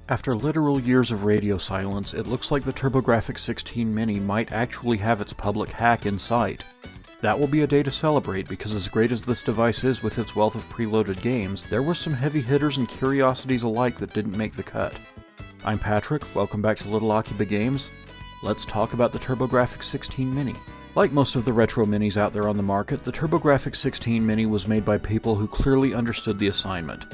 After literal years of radio silence, it looks like the TurboGrafx-16 Mini might actually have its public hack in sight. That will be a day to celebrate, because as great as this device is with its wealth of preloaded games, there were some heavy hitters and curiosities alike that didn't make the cut. I'm Patrick, welcome back to Little Akiba Games. Let's talk about the TurboGrafx-16 Mini. Like most of the retro minis out there on the market, the TurboGrafx-16 Mini was made by people who clearly understood the assignment.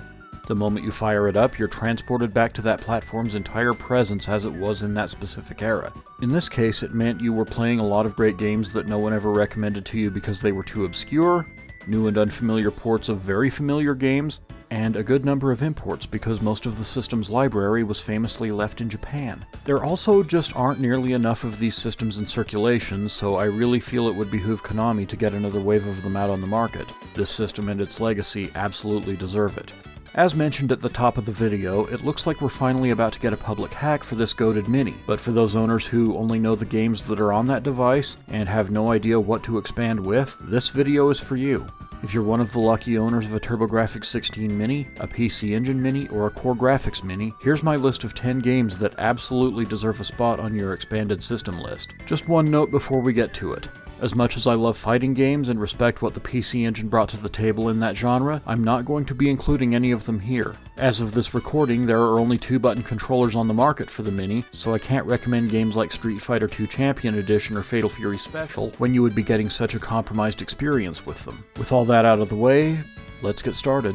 The moment you fire it up, you're transported back to that platform's entire presence as it was in that specific era. In this case, it meant you were playing a lot of great games that no one ever recommended to you because they were too obscure, new and unfamiliar ports of very familiar games, and a good number of imports because most of the system's library was famously left in Japan. There also just aren't nearly enough of these systems in circulation, so I really feel it would behoove Konami to get another wave of them out on the market. This system and its legacy absolutely deserve it. As mentioned at the top of the video, it looks like we're finally about to get a public hack for this goated Mini, but for those owners who only know the games that are on that device and have no idea what to expand with, this video is for you. If you're one of the lucky owners of a TurboGrafx-16 Mini, a PC Engine Mini, or a Core Graphics Mini, here's my list of 10 games that absolutely deserve a spot on your expanded system list. Just one note before we get to it. As much as I love fighting games and respect what the PC Engine brought to the table in that genre, I'm not going to be including any of them here. As of this recording, there are only 2-button controllers on the market for the Mini, so I can't recommend games like Street Fighter II Champion Edition or Fatal Fury Special when you would be getting such a compromised experience with them. With all that out of the way, let's get started.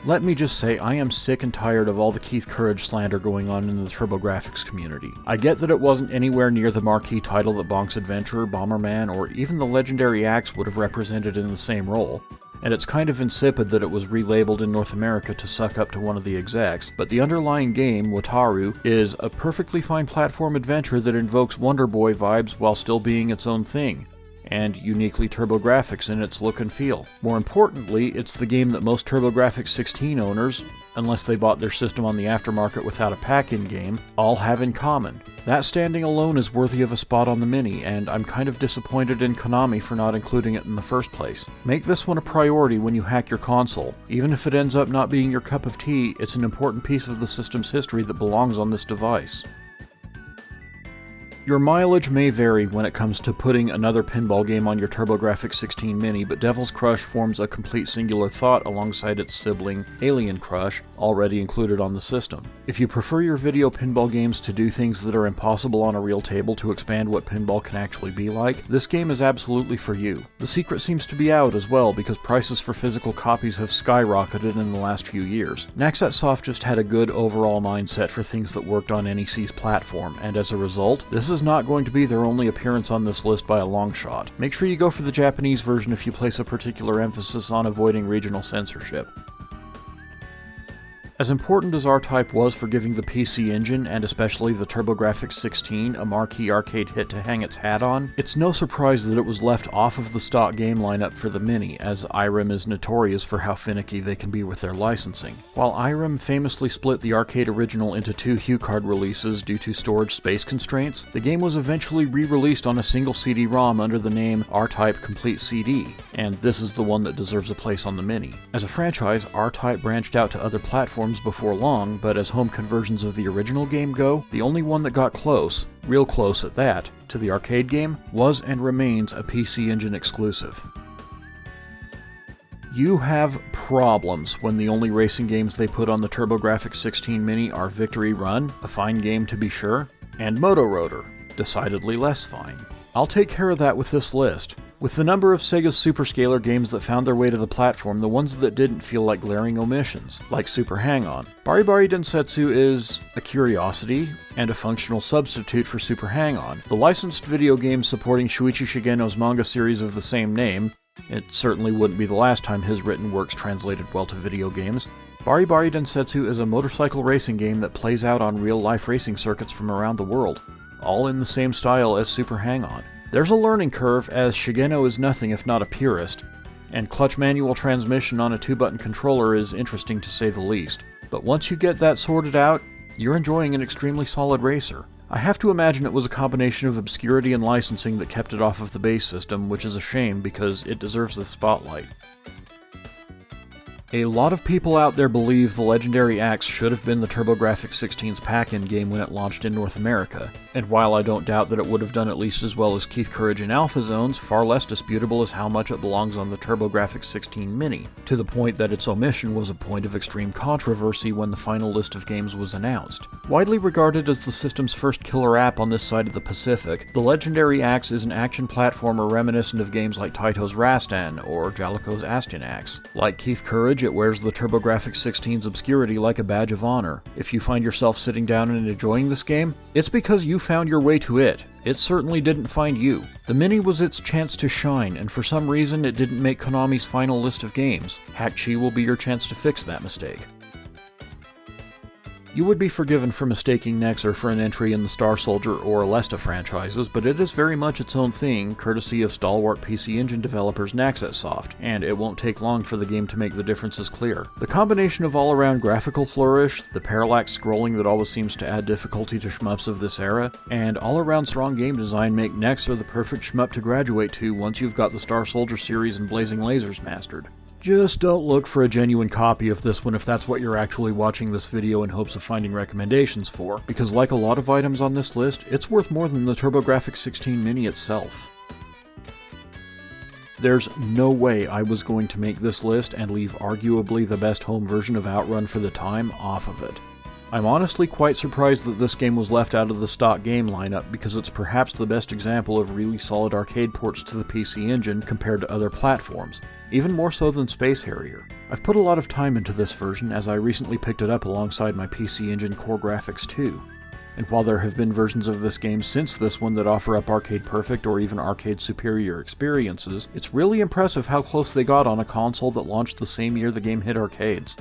Let me just say, I am sick and tired of all the Keith Courage slander going on in the TurboGrafx community. I get that it wasn't anywhere near the marquee title that Bonk's Adventure, Bomberman, or even the legendary Axe would have represented in the same role, and it's kind of insipid that it was relabeled in North America to suck up to one of the execs, but the underlying game, Wataru, is a perfectly fine platform adventure that invokes Wonder Boy vibes while still being its own thing, and uniquely TurboGrafx in its look and feel. More importantly, it's the game that most TurboGrafx-16 owners, unless they bought their system on the aftermarket without a pack-in game, all have in common. That standing alone is worthy of a spot on the Mini, and I'm kind of disappointed in Konami for not including it in the first place. Make this one a priority when you hack your console. Even if it ends up not being your cup of tea, it's an important piece of the system's history that belongs on this device. Your mileage may vary when it comes to putting another pinball game on your TurboGrafx-16 Mini, but Devil's Crush forms a complete singular thought alongside its sibling, Alien Crush, already included on the system. If you prefer your video pinball games to do things that are impossible on a real table to expand what pinball can actually be like, this game is absolutely for you. The secret seems to be out as well, because prices for physical copies have skyrocketed in the last few years. Naxatsoft just had a good overall mindset for things that worked on NEC's platform, and as a result, this is not going to be their only appearance on this list by a long shot. Make sure you go for the Japanese version if you place a particular emphasis on avoiding regional censorship. As important as R-Type was for giving the PC Engine, and especially the TurboGrafx-16, a marquee arcade hit to hang its hat on, it's no surprise that it was left off of the stock game lineup for the Mini, as IREM is notorious for how finicky they can be with their licensing. While IREM famously split the arcade original into 2 HuCard releases due to storage space constraints, the game was eventually re-released on a single CD-ROM under the name R-Type Complete CD, and this is the one that deserves a place on the Mini. As a franchise, R-Type branched out to other platforms before long, but as home conversions of the original game go, the only one that got close, real close at that, to the arcade game, was and remains a PC Engine exclusive. You have problems when the only racing games they put on the TurboGrafx-16 Mini are Victory Run, a fine game to be sure, and Moto Rotor, decidedly less fine. I'll take care of that with this list. With the number of Sega's Superscaler games that found their way to the platform, the ones that didn't feel like glaring omissions, like Super Hang-On. Bari Bari Densetsu is a curiosity and a functional substitute for Super Hang-On. The licensed video game supporting Shuichi Shigeno's manga series of the same name, it certainly wouldn't be the last time his written works translated well to video games. Bari Bari Densetsu is a motorcycle racing game that plays out on real-life racing circuits from around the world, all in the same style as Super Hang-On. There's a learning curve, as Shigeno is nothing if not a purist, and clutch manual transmission on a 2-button controller is interesting to say the least. But once you get that sorted out, you're enjoying an extremely solid racer. I have to imagine it was a combination of obscurity and licensing that kept it off of the base system, which is a shame because it deserves the spotlight. A lot of people out there believe the legendary axe should have been the TurboGrafx-16's pack-in game when it launched in North America, and while I don't doubt that it would have done at least as well as Keith Courage in Alpha Zones, far less disputable is how much it belongs on the TurboGrafx-16 Mini, to the point that its omission was a point of extreme controversy when the final list of games was announced. Widely regarded as the system's first killer app on this side of the Pacific, the legendary axe is an action platformer reminiscent of games like Taito's Rastan or Jaleco's Astyanax. Like Keith Courage, it wears the TurboGrafx-16's obscurity like a badge of honor. If you find yourself sitting down and enjoying this game, it's because you found your way to it. It certainly didn't find you. The Mini was its chance to shine, and for some reason it didn't make Konami's final list of games. Hack-Chi will be your chance to fix that mistake. You would be forgiven for mistaking Nexer for an entry in the Star Soldier or Alesta franchises, but it is very much its own thing, courtesy of stalwart PC Engine developers NaxxSoft, and it won't take long for the game to make the differences clear. The combination of all-around graphical flourish, the parallax scrolling that always seems to add difficulty to shmups of this era, and all-around strong game design make Nexer the perfect shmup to graduate to once you've got the Star Soldier series and Blazing Lasers mastered. Just don't look for a genuine copy of this one if that's what you're actually watching this video in hopes of finding recommendations for, because like a lot of items on this list, it's worth more than the TurboGrafx-16 Mini itself. There's no way I was going to make this list and leave arguably the best home version of Outrun for the time off of it. I'm honestly quite surprised that this game was left out of the stock game lineup because it's perhaps the best example of really solid arcade ports to the PC Engine compared to other platforms, even more so than Space Harrier. I've put a lot of time into this version as I recently picked it up alongside my PC Engine Core Grafx 2. And while there have been versions of this game since this one that offer up arcade perfect or even arcade superior experiences, it's really impressive how close they got on a console that launched the same year the game hit arcades.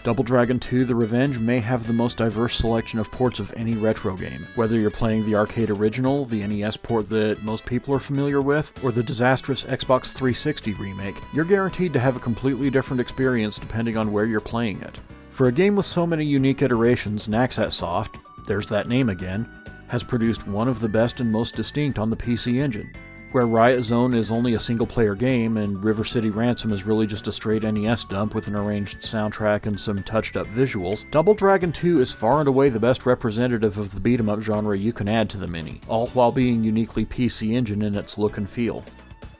Double Dragon 2: The Revenge may have the most diverse selection of ports of any retro game. Whether you're playing the arcade original, the NES port that most people are familiar with, or the disastrous Xbox 360 remake, you're guaranteed to have a completely different experience depending on where you're playing it. For a game with so many unique iterations, NaxxSoft, there's that name again, has produced one of the best and most distinct on the PC Engine. Where Riot Zone is only a single-player game and River City Ransom is really just a straight NES dump with an arranged soundtrack and some touched-up visuals, Double Dragon 2 is far and away the best representative of the beat-em-up genre you can add to the Mini, all while being uniquely PC Engine in its look and feel.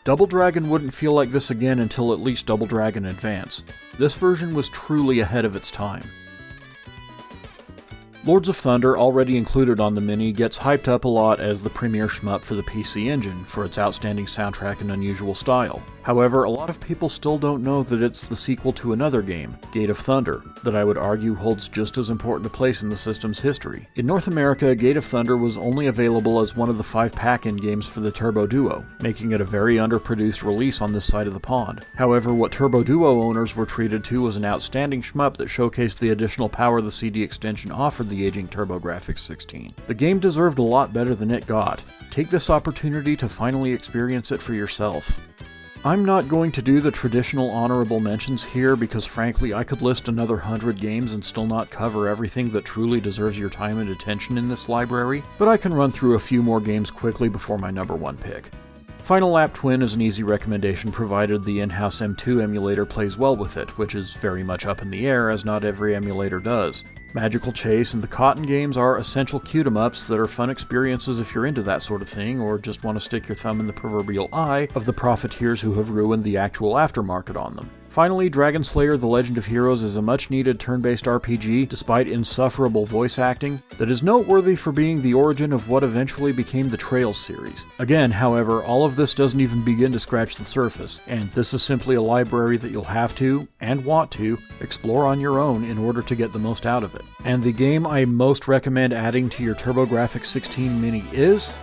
Double Dragon wouldn't feel like this again until at least Double Dragon Advance. This version was truly ahead of its time. Lords of Thunder, already included on the Mini, gets hyped up a lot as the premier shmup for the PC Engine for its outstanding soundtrack and unusual style. However, a lot of people still don't know that it's the sequel to another game, Gate of Thunder, that I would argue holds just as important a place in the system's history. In North America, Gate of Thunder was only available as one of the 5 pack-in games for the Turbo Duo, making it a very underproduced release on this side of the pond. However, what Turbo Duo owners were treated to was an outstanding shmup that showcased the additional power the CD extension offered the aging TurboGrafx-16. The game deserved a lot better than it got. Take this opportunity to finally experience it for yourself. I'm not going to do the traditional honorable mentions here because frankly I could list another 100 games and still not cover everything that truly deserves your time and attention in this library, but I can run through a few more games quickly before my number 1 pick. Final Lap Twin is an easy recommendation provided the in-house M2 emulator plays well with it, which is very much up in the air as not every emulator does. Magical Chase and the Cotton games are essential cute-em-ups that are fun experiences if you're into that sort of thing, or just want to stick your thumb in the proverbial eye of the profiteers who have ruined the actual aftermarket on them. Finally, Dragon Slayer: The Legend of Heroes is a much-needed turn-based RPG, despite insufferable voice acting, that is noteworthy for being the origin of what eventually became the Trails series. Again, however, all of this doesn't even begin to scratch the surface, and this is simply a library that you'll have to, and want to, explore on your own in order to get the most out of it. And the game I most recommend adding to your TurboGrafx-16 Mini is...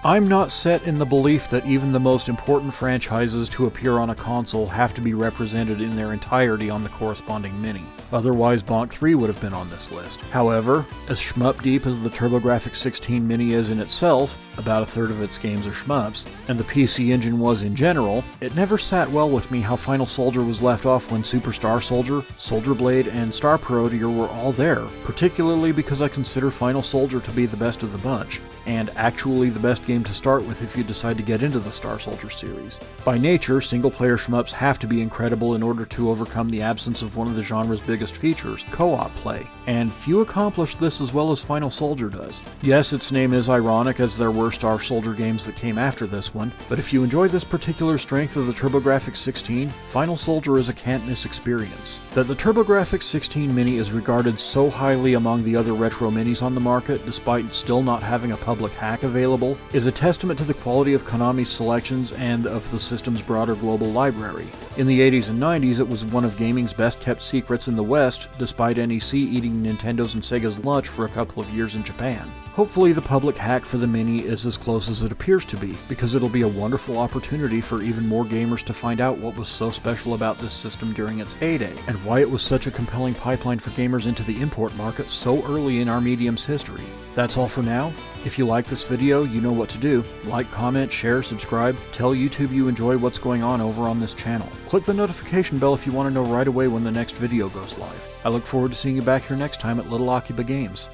I'm not set in the belief that even the most important franchises to appear on a console have to be represented in their entirety on the corresponding Mini. Otherwise, Bonk 3 would have been on this list. However, as shmup deep as the TurboGrafx-16 Mini is in itself, about a third of its games are shmups, and the PC Engine was in general, it never sat well with me how Final Soldier was left off when Super Star Soldier, Soldier Blade, and Star Parodier were all there, particularly because I consider Final Soldier to be the best of the bunch, and actually the best game to start with if you decide to get into the Star Soldier series. By nature, single-player shmups have to be incredible in order to overcome the absence of one of the genre's biggest features, co-op play, and few accomplish this as well as Final Soldier does. Yes, its name is ironic as there were Star Soldier games that came after this one, but if you enjoy this particular strength of the TurboGrafx-16, Final Soldier is a can't-miss experience. That the TurboGrafx-16 Mini is regarded so highly among the other retro minis on the market, despite still not having a public hack available, is a testament to the quality of Konami's selections and of the system's broader global library. In the 80s and 90s, it was one of gaming's best-kept secrets in the West, despite NEC eating Nintendo's and Sega's lunch for a couple of years in Japan. Hopefully the public hack for the Mini is as close as it appears to be, because it'll be a wonderful opportunity for even more gamers to find out what was so special about this system during its heyday, and why it was such a compelling pipeline for gamers into the import market so early in our medium's history. That's all for now. If you like this video, you know what to do. Like, comment, share, subscribe, tell YouTube you enjoy what's going on over on this channel. Click the notification bell if you want to know right away when the next video goes live. I look forward to seeing you back here next time at Little Akiba Games.